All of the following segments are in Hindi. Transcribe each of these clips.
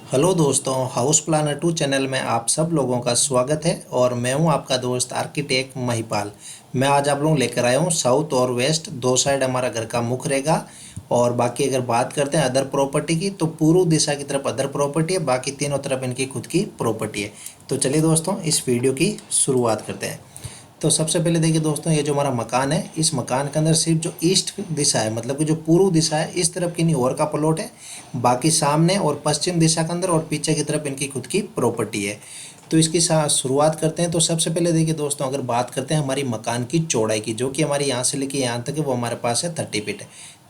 हेलो दोस्तों, हाउस प्लानर 2 चैनल में आप सब लोगों का स्वागत है। और मैं हूं आपका दोस्त आर्किटेक्ट महिपाल। मैं आज आप लोगों लेकर आया हूं साउथ और वेस्ट दो साइड हमारा घर का मुख रहेगा। और बाकी अगर बात करते हैं अदर प्रॉपर्टी की, तो पूर्व दिशा की तरफ अदर प्रॉपर्टी है, बाकी तीनों तरफ इनकी खुद की प्रॉपर्टी है। तो चलिए दोस्तों, इस वीडियो की शुरुआत करते हैं। तो सबसे पहले देखिए दोस्तों, ये जो हमारा मकान है, इस मकान के अंदर सिर्फ जो ईस्ट दिशा है, मतलब कि जो पूर्व दिशा है, इस तरफ की नहीं और का प्लॉट है। बाकी सामने और पश्चिम दिशा के अंदर और पीछे की तरफ इनकी खुद की प्रॉपर्टी है। तो इसकी शुरुआत करते हैं। तो सबसे पहले देखिए दोस्तों, अगर बात करते हैं हमारी मकान की चौड़ाई की, जो कि हमारी यहाँ से लेके यहाँ तक है, वो हमारे पास है 30 फीट है।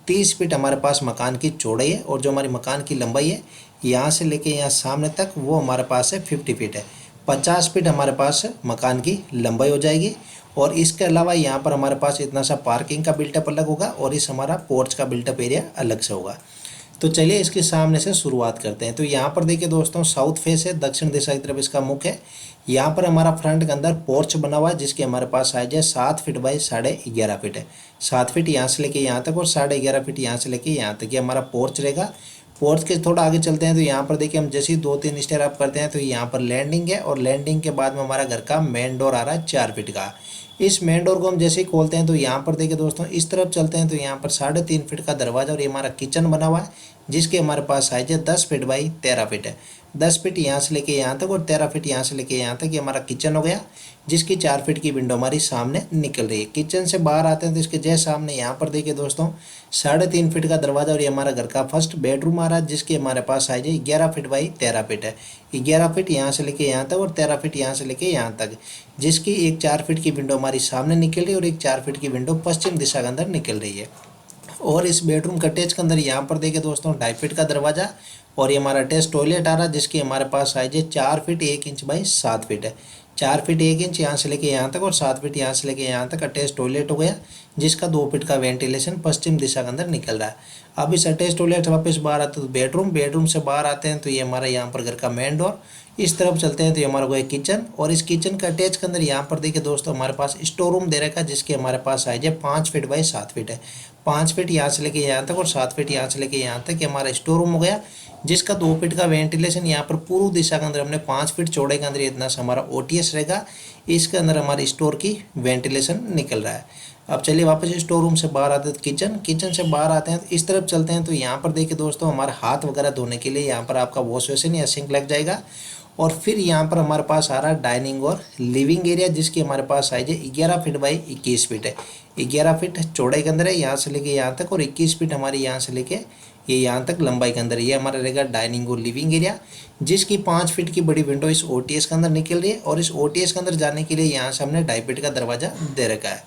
30 फीट हमारे पास मकान की चौड़ाई है। और जो हमारी मकान की लंबाई है, यहाँ से लेके यहाँ सामने तक, वो हमारे पास है 50 फीट है। 50 फीट हमारे पास मकान की लंबाई हो जाएगी। और इसके अलावा यहाँ पर हमारे पास इतना सा पार्किंग का बिल्टअप अलग होगा और इस हमारा पोर्च का बिल्टअप एरिया अलग से होगा। तो चलिए इसके सामने से शुरुआत करते हैं। तो यहाँ पर देखिए दोस्तों, साउथ फेस है, दक्षिण दिशा की तरफ इसका मुख है। यहाँ पर हमारा फ्रंट के अंदर पोर्च बना हुआ है, जिसके हमारे पास साइज है 7 फीट बाई 11.5 फीट है। 7 फीट यहाँ से लेके यहाँ तक और 11.5 फीट यहाँ से लेके यहाँ तक ये हमारा पोर्च रहेगा। पोर्च के थोड़ा आगे चलते हैं तो यहाँ पर देखिए, हम जैसे ही 2-3 स्टेयर अप करते हैं तो यहाँ पर लैंडिंग है। और लैंडिंग के बाद में हमारा घर का मेन डोर आ रहा है 4 फीट का। इस मेन डोर को हम जैसे ही खोलते हैं तो यहाँ पर देखिए दोस्तों, इस तरफ चलते हैं तो यहाँ पर 3.5 फीट का दरवाजा और ये हमारा किचन बना हुआ है, जिसके हमारे पास साइज है 10 फीट बाई 13 फीट है। 10 फीट यहाँ से लेके यहाँ तक और 13 फीट यहाँ से लेके यहाँ तक ये हमारा किचन हो गया, जिसकी 4 फीट की विंडो हमारी सामने निकल रही है। किचन से बाहर आते हैं तो इसके जैसे सामने यहाँ पर देखिए दोस्तों, 3.5 फीट का दरवाजा और ये हमारा घर का फर्स्ट बेडरूम आ रहा है, जिसकी हमारे पास साइज है 11 फीट बाई 13 फीट है। 11 फीट यहाँ से लेके यहाँ तक और 13 फीट यहाँ से लेके यहाँ तक, जिसकी एक 4 फीट की विंडो हमारी सामने निकल रही है और एक 4 फीट की विंडो पश्चिम दिशा के अंदर निकल रही है। और इस बेडरूम का अटैच के अंदर यहाँ पर देखिए दोस्तों, 2.5 फीट का दरवाजा और ये हमारा अटैच टॉयलेट आ रहा है, जिसकी हमारे पास साइज है 4 फीट 1 इंच बाई 7 फीट है। 4 फीट 1 इंच यहाँ से लेके यहाँ तक और 7 फीट यहाँ से लेके यहाँ तक अटैच टॉयलेट हो गया, जिसका 2 फीट का वेंटिलेशन पश्चिम दिशा के अंदर निकल रहा है। अब इस अटैच टॉयलेट वापस बाहर आते हैं तो बेडरूम से बाहर आते हैं तो ये हमारा यहाँ पर घर का मेन डोर। इस तरफ चलते हैं तो ये हमारा वो है किचन। और इस किचन का अटैच के अंदर यहाँ पर देखिए दोस्तों, हमारे पास स्टोर रूम दे रखा है, जिसके हमारे पास साइज है 5 फीट बाई 7 फीट है। 5 फीट यहाँ से लेके यहाँ तक और 7 फीट यहाँ से लेके यहाँ तक ये हमारा स्टोर रूम हो गया, जिसका 2 फीट का वेंटिलेशन यहाँ पर पूर्व दिशा के अंदर हमने 5 फीट चौड़ाई के अंदर इतना सा हमारा ओटीएस रहेगा। इसके अंदर हमारे स्टोर की वेंटिलेशन निकल रहा है। अब चलिए वापस स्टोर रूम से बाहर आते हैं, किचन से बाहर आते हैं तो इस तरफ चलते हैं तो यहाँ पर देखिए दोस्तों, हमारा हाथ वगैरह धोने के लिए यहाँ पर आपका वॉश बेसिन या सिंक लग जाएगा। और फिर यहाँ पर हमारे पास आ रहा है डाइनिंग और लिविंग एरिया, जिसकी हमारे पास साइज है 11 फीट बाई 21 फीट है। 11 फीट चौड़ाई के अंदर है यहाँ से लेके यहाँ तक और 21 फीट हमारी यहाँ से लेके ये यहाँ तक लंबाई के अंदर। ये हमारा रहेगा डाइनिंग और लिविंग एरिया, जिसकी 5 फीट की बड़ी विंडो इस ओटीएस के अंदर निकल रही है। और इस ओटीएस के अंदर जाने के लिए यहाँ से हमने 2.5 फीट का दरवाजा दे रखा है।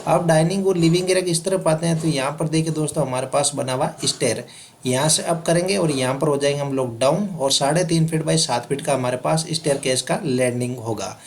अब डाइनिंग और लिविंग एरिया की इस तरफ आते हैं तो यहाँ पर देखिए दोस्तों, हमारे पास बना हुआ स्टेयर, यहाँ से अप करेंगे और यहाँ पर हो जाएंगे हम लोग डाउन। और 3.5 फीट बाई 7 फीट का हमारे पास स्टेयर केस का लैंडिंग होगा।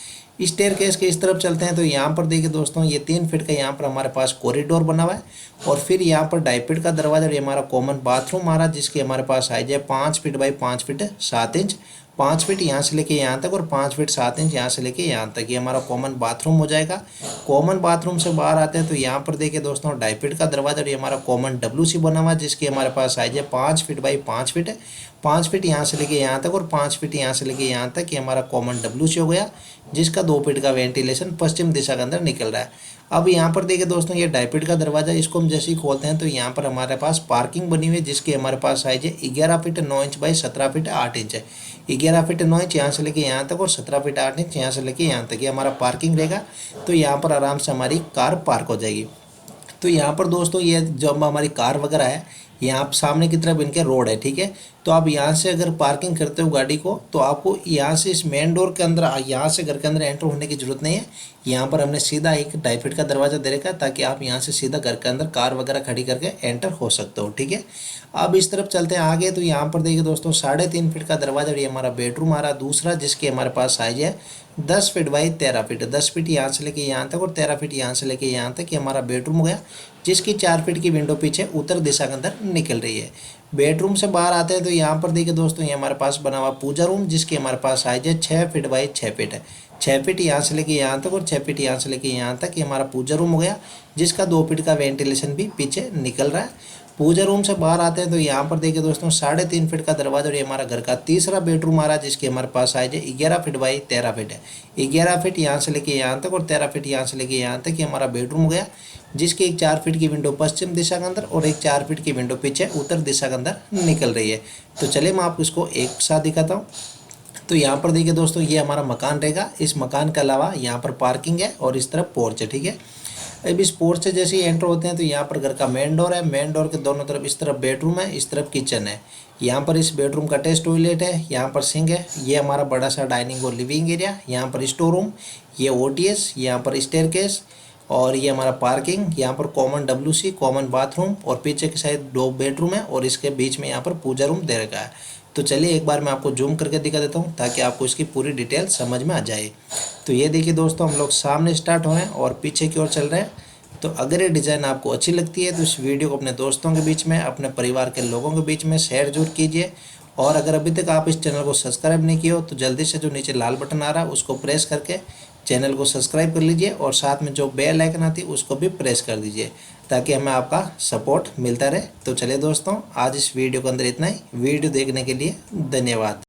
स्टेयर केस के इस तरफ चलते हैं तो यहाँ पर देखिए दोस्तों, ये 3 फीट का यहाँ पर हमारे पास कॉरिडोर बना हुआ है। और फिर यहाँ पर 2.5 फीट का दरवाजा और ये हमारा कॉमन बाथरूम आ रहा है, जिसकी हमारे पास साइज है 5 feet by 5 feet 7 inch. 5 feet यहाँ से लेके यहाँ तक और 5 फीट 7 इंच यहाँ से लेके यहाँ तक, ये हमारा कॉमन बाथरूम हो जाएगा। कॉमन बाथरूम से बाहर आते हैं तो यहाँ पर देखिए दोस्तों, 2.5 फीट का दरवाजा और ये हमारा कॉमन WC बना हुआ है, जिसकी हमारे पास साइज है 5 फीट बाई 5 फीट है। 5 फीट यहाँ से लेके यहाँ तक और 5 फीट यहाँ से लेके यहाँ तक, ये हमारा कॉमन WC हो गया, जिसका 2 फीट का वेंटिलेशन पश्चिम दिशा के अंदर निकल रहा है। अब यहाँ पर देखिए दोस्तों, ये 2.5 फीट का दरवाजा, इसको हम जैसे ही खोलते हैं तो यहाँ पर हमारे पास पार्किंग बनी हुई है, जिसकी हमारे पास साइज है 11 feet 9 inch by 17 feet 8 inch है। 11 फीट 9 इंच यहाँ से लेके यहाँ तक और 17 फीट 8 इंच यहाँ से लेके यहाँ तक, ये हमारा पार्किंग रहेगा। तो यहाँ पर आराम से हमारी कार पार्क हो जाएगी। तो यहाँ पर दोस्तों, ये जो हमारी कार वगैरह है, यहाँ सामने की तरफ इनके रोड है, ठीक है। तो आप यहाँ से अगर पार्किंग करते हो गाड़ी को, तो आपको यहाँ से इस मेन डोर के अंदर, यहाँ से घर के अंदर एंटर होने की जरूरत नहीं है। यहाँ पर हमने सीधा एक 2.5 फीट का दरवाजा दे रखा है, ताकि आप यहाँ से सीधा घर के अंदर कार वगैरह खड़ी करके एंटर हो सकते हो, ठीक है। अब इस तरफ चलते हैं आगे तो यहाँ पर देखिए दोस्तों, 3.5 फीट का दरवाजा और ये हमारा बेडरूम आ रहा है दूसरा, जिसकी हमारे पास साइज है 10 फीट बाई 13 फीट। 10 फीट यहाँ से लेके यहाँ तक और 13 फीट यहाँ से लेके यहाँ तक, ये हमारा बेडरूम हो गया, जिसकी 4 फीट की विंडो पीछे उत्तर दिशा के अंदर निकल रही है। बेडरूम से बाहर आते हैं तो यहाँ पर देखिए दोस्तों, ये हमारे पास बना हुआ पूजा रूम, जिसकी हमारे पास साइज है 6 फीट बाई 6 फीट है। 6 फीट यहाँ से लेके यहाँ तक और 6 फीट यहाँ से लेके यहाँ तक, ये हमारा पूजा रूम हो गया, जिसका 2 फीट का वेंटिलेशन भी पीछे निकल रहा है। पूजा रूम से बाहर आते हैं तो यहाँ पर देखिए दोस्तों 3.5 फीट का दरवाजा और ये हमारा घर का तीसरा बेडरूम आ रहा है, जिसकी हमारे पास साइज है 11 फीट बाई 13 फीट है। 11 फीट यहाँ से लेके यहाँ तक और 13 फीट यहाँ से लेके यहाँ तक, ये हमारा बेडरूम हो गया, जिसकी एक 4 फीट की विंडो पश्चिम दिशा के अंदर और एक 4 फीट की विंडो पीछे उत्तर दिशा के अंदर निकल रही है। तो चलिए मैं आपको इसको एक साथ दिखाता हूँ। तो यहाँ पर देखिए दोस्तों ये हमारा मकान रहेगा। इस मकान के अलावा यहाँ पर पार्किंग है और इस तरफ पोर्च है, ठीक है। अब इस पोर्च से जैसे ही एंटर होते हैं तो यहाँ पर घर का मेन डोर है। मेन डोर के दोनों तरफ इस तरफ बेडरूम है, इस तरफ किचन है। यहाँ पर इस बेडरूम का अटैच टॉयलेट है, यहाँ पर सिंक है। ये हमारा बड़ा सा डाइनिंग और लिविंग एरिया, यहाँ पर स्टोर रूम, ये ओटीएस, यहाँ पर स्टेयरकेस और ये हमारा पार्किंग। यहाँ पर कॉमन WC कॉमन बाथरूम और पीछे की साइड 2 बेडरूम है और इसके बीच में यहाँ पर पूजा रूम दे रखा है। तो चलिए एक बार मैं आपको जूम करके दिखा देता हूँ ताकि आपको इसकी पूरी डिटेल समझ में आ जाए। तो ये देखिए दोस्तों हम लोग सामने स्टार्ट हुए हैं और पीछे की ओर चल रहे हैं। तो अगर ये डिज़ाइन आपको अच्छी लगती है तो इस वीडियो को अपने दोस्तों के बीच में, अपने परिवार के लोगों के बीच में शेयर जरूर कीजिए। और अगर अभी तक आप इस चैनल को सब्सक्राइब नहीं किए हो तो जल्दी से जो नीचे लाल बटन आ रहा है उसको प्रेस करके चैनल को सब्सक्राइब कर लीजिए और साथ में जो बेल आइकन आती है उसको भी प्रेस कर दीजिए ताकि हमें आपका सपोर्ट मिलता रहे। तो चलिए दोस्तों आज इस वीडियो के अंदर इतना ही। वीडियो देखने के लिए धन्यवाद।